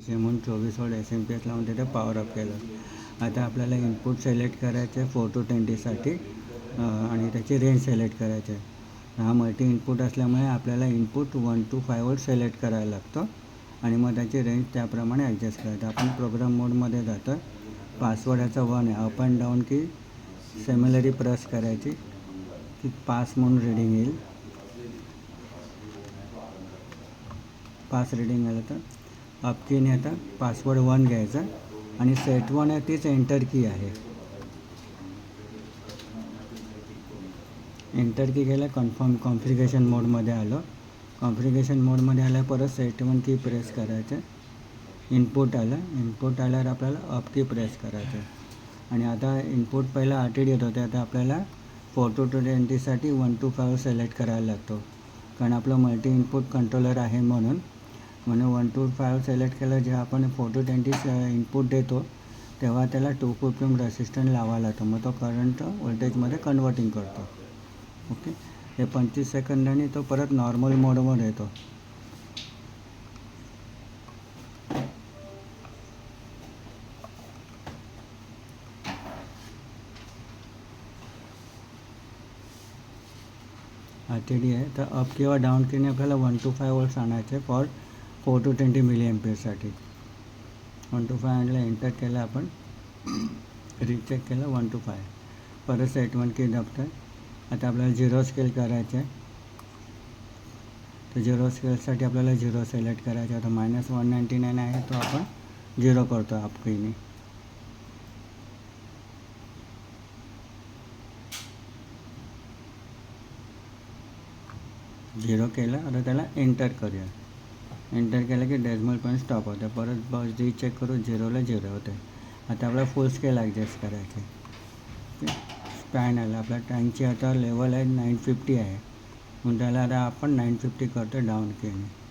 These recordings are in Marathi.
म्हणून 24 वोल्ट SMP लावून तिथे पॉवर अप केलं. आता आपल्याला इनपुट सिलेक्ट करायचं आहे 420साठी आणि त्याची रेंज सिलेक्ट करायची आहे. हा मल्टी इनपुट असल्यामुळे आपल्याला इनपुट 1 to 5 वोल्ट सिलेक्ट करायला लागतो आणि मग त्याची रेंज त्याप्रमाणे ॲडजस्ट करायचं. आपण प्रोग्राम मोडमध्ये जातो. पासवर्ड याचा 1 आहे. अप अँड डाऊन की सिमिलरी प्रेस करायची की पास म्हणून रीडिंग येईल. पास रीडिंग आलं तर अप कीने आता पासवर्ड 1 घ्यायचा आणि सेट 1 आहे तीच एंटर की आहे. एंटर की घ्यायला कॉन्फिगरेशन मोडमध्ये आलो. कॉन्फिगरेशन मोडमध्ये आल्या परत सेट 1 की प्रेस करायचं. इनपुट आल्यावर आपल्याला अप की प्रेस करायचं आणि आता इनपुट पहिला RTD येत होते. आता आपल्याला 420साठी 1 to 5 सिलेक्ट करायला लागतो कारण आपलं मल्टी इनपुट कंट्रोलर आहे म्हणून 1 to 5 सिलेक्ट केलं. जेव्हा आपण 420 इनपुट देतो तेव्हा त्याला 250 ओम रेसिस्टन्स लावायला लागतो. मग तो करंट व्होल्टेजमध्ये कन्वर्टिंग करतो. ओके, हे 25 सेकंदांनी तो परत नॉर्मल मोडवर येतो. RTD आहे तर अप किंवा डाऊन कीने आपल्याला 1 to 5 वोल्ट्स आणायचे फॉर 4 to 20 मिली एम्पियरसाठी. 1 to 5 आणलं, एंटर केलं, आपण रीचेक केलं 1 to 5. परत सेट 1 की दाबतं. आता आपल्याला 0 स्केल करायचं आहे तर 0 स्केलसाठी आपल्याला 0 सिलेक्ट करायचं. आता -199 आहे तो आपण 0 करतो अप कीने. झिरो केलं. आता त्याला एंटर करूया. एंटर केलं की डेसिमल पॉईंट स्टॉप होतं. परत बस रीचेक करू 0ला 0 होतं. आता आपल्याला फुल स्केल ॲडजस्ट करायचं आहे. स्पॅन आला. आपल्या टँकची आता लेवल आहे 950 आहे म्हणून त्याला आता आपण 950 करतो डाऊन कीने.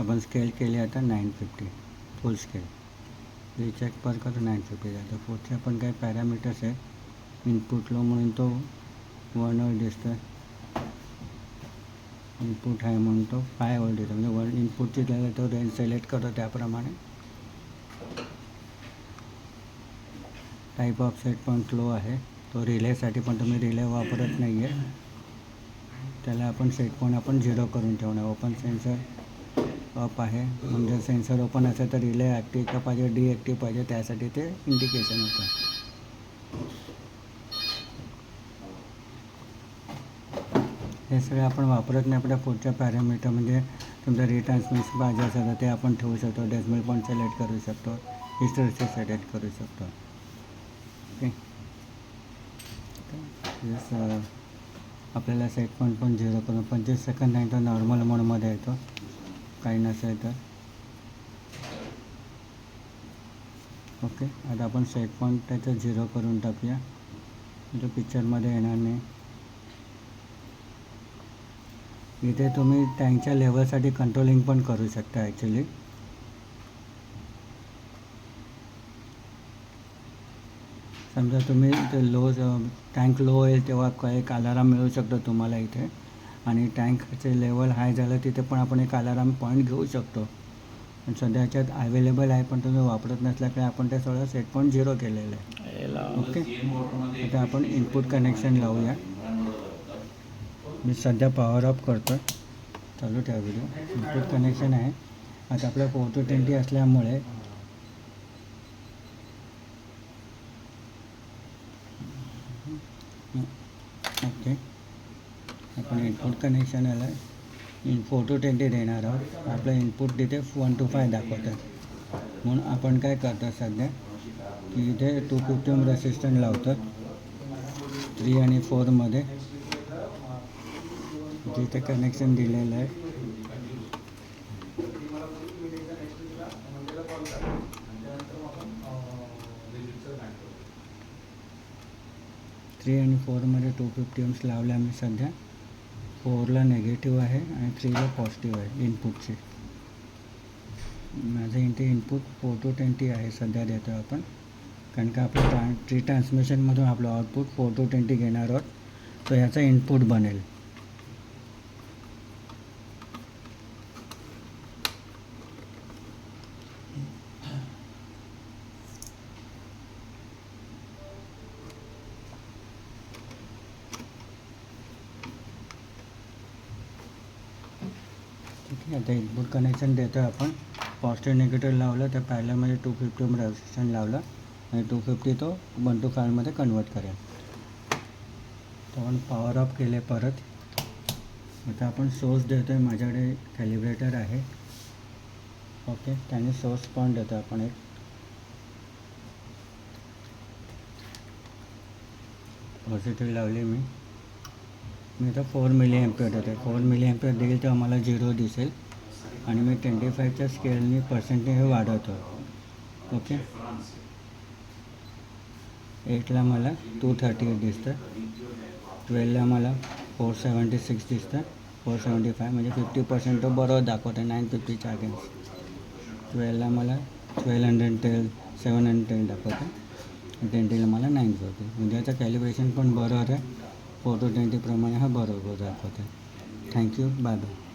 आपण स्केल केली आता 950 फुल स्केल. रीचेक पर करू 950 आता पुढचे पण काही पॅरामीटर्स आहेत. इनपुट लो म्हणून तो 1 वोल्ट दिसतो. इनपुट आहे म्हणून तो 5 वोल्ट देतो. म्हणजे 1 इनपुटची त्याला तो रेंज सिलेक्ट करतो त्याप्रमाणे. Type of set point low आहे तो रिलेसाठी, पण तुम्ही रिले वापरत नाही आहे त्याला आपण सेट पॉईंट आपण 0 करून ठेवणार. ओपन सेन्सर अप आहे म्हणजे सेन्सर ओपन असेल तर रिले ॲक्टिव्ह का पाहिजे डिॲक्टिव्ह पाहिजे त्यासाठी ते इंडिकेशन होतं. हे सगळे आपण वापरत नाही. आपल्या पुढच्या पॅरामीटर म्हणजे तुमचं रिट्रान्समिशन पाहिजे असेल तर ते आपण ठेवू शकतो. डेसिमल पॉईंट सिलेक्ट करू शकतो. हिस्टरीचे सिलेक्ट करू शकतो. ओके, आपल्याला सेट पॉईंट पण 0 करून 25 सेकंद नाही तर नॉर्मल मोडमध्ये येतो काही नसेल तर. ओके, आता आपण सेट पॉईंट त्याचं 0 करून टाकूया म्हणजे पिक्चरमध्ये येणार नाही. इथे तुम्ही टँकच्या लेवलसाठी कंट्रोलिंग पण करू शकता ॲक्च्युली. समजा तुम्ही ते टँक लो होईल तेव्हा एक अलाराम मिळू शकतो तुम्हाला इथे आणि टँकचे लेवल हाय झालं तिथे पण आपण एक अलाराम पॉईंट घेऊ शकतो. पण सध्या याच्यात अवेलेबल आहे पण तुम्ही वापरत नसल्यामुळे आपण ते सगळं सेट पॉईंट 0 केलेलं आहे. ओके, आता आपण इनपुट कनेक्शन लावूया. मी सध्या पॉवर ऑफ करतो. चालू ठेवा व्हिडिओ. इनपुट कनेक्शन आहे. आता आपल्या 4 to 20 असल्यामुळे ओके आपण इनपुट कनेक्शन आलं 4 to 20 देणार आहोत. आपलं इनपुट तिथे 1 to 5 दाखवतात म्हणून आपण काय करतो सध्या की इथे 250 ओम रेसिस्टन्स लावतात 3 आणि 4मध्ये. जिथे कनेक्शन दिलेलं आहे 3 आणि 4मध्ये 250 ओम्स लावले आम्ही सध्या. 4ला निगेटिव्ह आहे आणि 3ला पॉझिटिव्ह आहे इनपुटची. माझं इथे इनपुट 420 आहे सध्या देतो आपण, कारण का आपलं ट्रान्समिशनमधून आपलं आउटपुट 420 घेणार आहोत, तो ह्याचा इनपुट बनेल. ठीक आहे, आता इनपुट कनेक्शन देतो आपण. पॉझिटिव्ह निगेटिव्ह लावलं तर पॅरललमध्ये 250 ओम रेझिस्टन्स लावला आणि 250 तो 1 to 5 मध्ये कन्वर्ट करेल. तर आपण पॉवर ऑफ केले परत. आता आपण सोर्स देतो आहे. माझ्याकडे कॅलिब्रेटर आहे. ओके, त्याने सोर्स पॉईंट देतो आपण एक. पॉझिटिव्ह लावली मी आता 4 मिली एम्पियर देतो. 4 मिली एम्पियर देईल तर आम्हाला 0 दिसेल आणि मी 25च्या स्केलनी पर्सेंटने हे वाढवतो. ओके, 8ला मला 238 दिसतं, 12ला मला 476 दिसतं, 475 म्हणजे 50% तो बरोबर दाखवतो 950च्या अगेन्स्ट. 12ला मला 1210 710 दाखवतो, 20ला मला 940. म्हणजे याचं कॅलिब्रेशन पण बरोबर आहे. 420 प्रमाणे हा बरोबर दाखवतो. Thank you, bye bye.